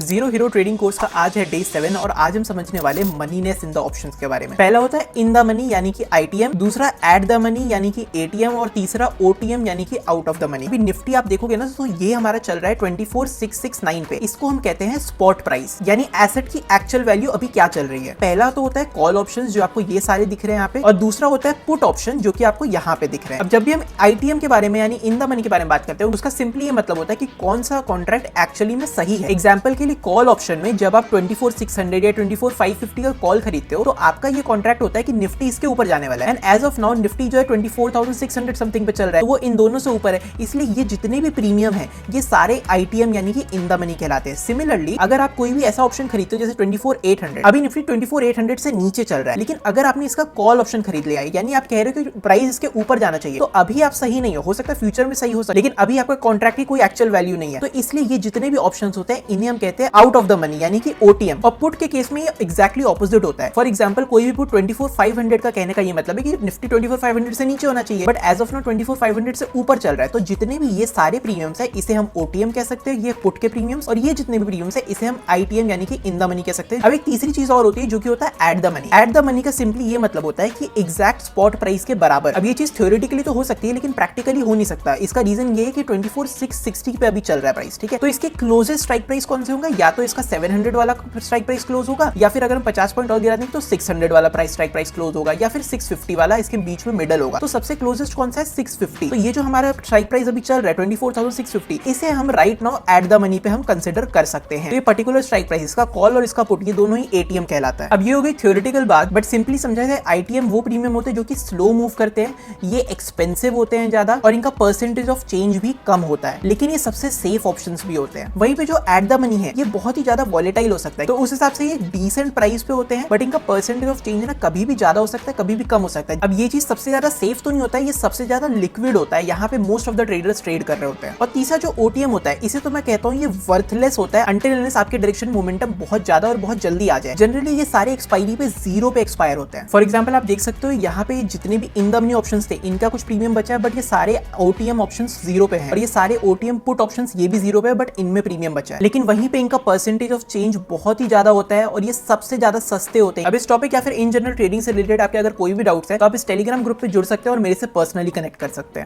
Zero hero trading course का आज है डे 7 और आज हम समझने वाले मनीनेस इन द ऑप्शंस के बारे में। पहला होता है इन द मनी यानी कि आईटीएम, दूसरा एट द मनी यानी कि एटीएम और तीसरा ओटीएम यानी कि आउट ऑफ द मनी। अभी निफ्टी आप देखोगे ना तो ये हमारा चल रहा है 24669 पे। इसको हम कहते हैं स्पॉट प्राइस यानी एसेट की एक्चुअल वैल्यू अभी क्या चल रही है। पहला तो होता है कॉल ऑप्शन जो आपको ये सारे दिख रहे हैं यहाँ पे, और दूसरा होता है पुट ऑप्शन जो कि आपको यहाँ पे दिख रहे हैं। अब जब भी हम आईटीएम के बारे में यानी इन द मनी के बारे में बात करते हैं उसका सिंपली ये मतलब होता है कि कौन सा कॉन्ट्रैक्ट एक्चुअली में सही है। एग्जाम्पल के लिए कॉल ऑप्शन में जब आप 24600 या 24550 का कॉल खरीदते हो तो आपका ये कॉन्ट्रैक्ट होता है कि निफ्टी इसके ऊपर जाने वाला है, and as of now Nifty जो है 24600 समथिंग पे चल रहा है, तो वो इन दोनों से ऊपर है। इसलिए ये जितने भी प्रीमियम है ये सारे आईटीएम यानी कि इन द मनी कहलाते हैं। सिमिलरली अगर आप कोई भी ऐसा ऑप्शन खरीदते हो जैसे 24800, अभी निफ्टी 24800 से नीचे चल रहा है, लेकिन अगर आपने इसका कॉल ऑप्शन खरीद लिया है यानी आप कह रहे हो कि प्राइस इसके ऊपर जाना चाहिए, तो अभी आप सही नहीं हो सकता फ्यूचर में सही हो सकता है, लेकिन अभी आपका कॉन्ट्रैक्ट की कोई एक्चुअल वैल्यू नहीं है। तो इसलिए ये जितने भी ऑप्शंस होते हैं इन्हें हम कहते हैं आउट ऑफ द मनी यानी कि ओटीएम। और पुट के केस में ये एग्जैक्टली ऑपोजिट होता है। फॉर एग्जांपल कोई भी पुट 24500 का कहने का ये मतलब है कि निफ्टी 24500 से नीचे होना चाहिए, बट एज ऑफ नाउ 24500 से ऊपर चल रहा है। तो जितने भी ये सारे प्रीमियम्स है इसे हम ओटीएम कह सकते हैं, ये पुट के प्रीमियम्स, और ये जितने भी प्रीमियम्स है इसे हम आईटीएम यानी कि इन द मनी कह सकते हैं। अब एक तीसरी चीज और होती है जो कि होता है at the money. At the money का सिंपली ये मतलब होता है कि एग्जैक्ट स्पॉट प्राइस के बराबर। अब ये चीज थ्योरेटिकली तो हो सकती है लेकिन प्रैक्टिकली हो नहीं सकता। इसका रीजन ये है कि 24660 पे अभी चल रहा है प्राइस, ठीक है। तो इसके क्लोजेस्ट स्ट्राइक प्राइस कौन से होगा, या तो इसका 700 वाला स्ट्राइक प्राइस क्लोज होगा, या फिर अगर हम 50 पॉइंट और गिरा दें तो 600 वाला स्ट्राइक प्राइस क्लोज होगा, या फिर 650 वाला इसके बीच में मिडल होगा। तो सबसे क्लोजेस्ट कौन सा है, 650। तो ये जो हमारा स्ट्राइक प्राइस अभी चल रहा है 24650, इसे हम right now at the money पे हम कंसिडर कर सकते हैं। तो ये पर्टिकुलर स्ट्राइक प्राइस, इसका कॉल और इसका पुट, ये दोनों ही एटीएम कहलाता है। अब ये हो गई थ्योरेटिकल बात, बट सिंपली समझा जाए आईटीएम वो प्रीमियम होते हैं जो कि स्लो मूव करते हैं, ये एक्सपेंसिव होते हैं ज्यादा, और इनका परसेंटेज ऑफ चेंज भी कम होता है, लेकिन ये सबसे सेफ ऑप्शंस भी होते हैं। वहीं पे जो एट द मनी है ये बहुत ही ज्यादा वॉलेटाइल हो सकता है, तो उस हिसाब से ये डिसेंट प्राइस पे होते हैं, बट इनका परसेंटेज ऑफ चेंज ना कभी भी ज्यादा हो सकता है कभी भी कम हो सकता है। अब ये चीज सबसे ज्यादा सेफ तो नहीं होता है, ये सबसे ज्यादा लिक्विड होता है, यहाँ पे most of the traders trade कर रहे होते हैं। और तीसरा जो ओटीएम होता है इसे तो मैं कहता हूँ ये वर्थलेस होता है अनटिल अनलेस आपके डायरेक्शन मोमेंटम बहुत ज्यादा और बहुत जल्दी आ जाए। जनरली ये सारे एक्सपायरी पे 0 पे एक्सपायर होते हैं। फॉर एग्जाम्पल आप देख सकते हो यहाँ पे जितने भी इन द मनी ऑप्शंस थे इनका कुछ प्रीमियम बचा है, बट ये सारे ओटीएम ऑप्शंस 0 पे हैं, और ये सारे ओटीएम पुट ऑप्शंस ये भी 0 पे है, बट इनमें प्रीमियम बचा है, लेकिन वहीं पे इनका परसेंटेज ऑफ चेंज बहुत ही ज्यादा होता है और ये सबसे ज्यादा सस्ते होते हैं। अब इस टॉपिक या फिर इन जनरल ट्रेडिंग से रिलेटेड आपके अगर कोई भी डाउट्स है तो आप इस टेलीग्राम ग्रुप पे जुड़ सकते हैं और मेरे से पर्सनली कनेक्ट कर सकते हैं।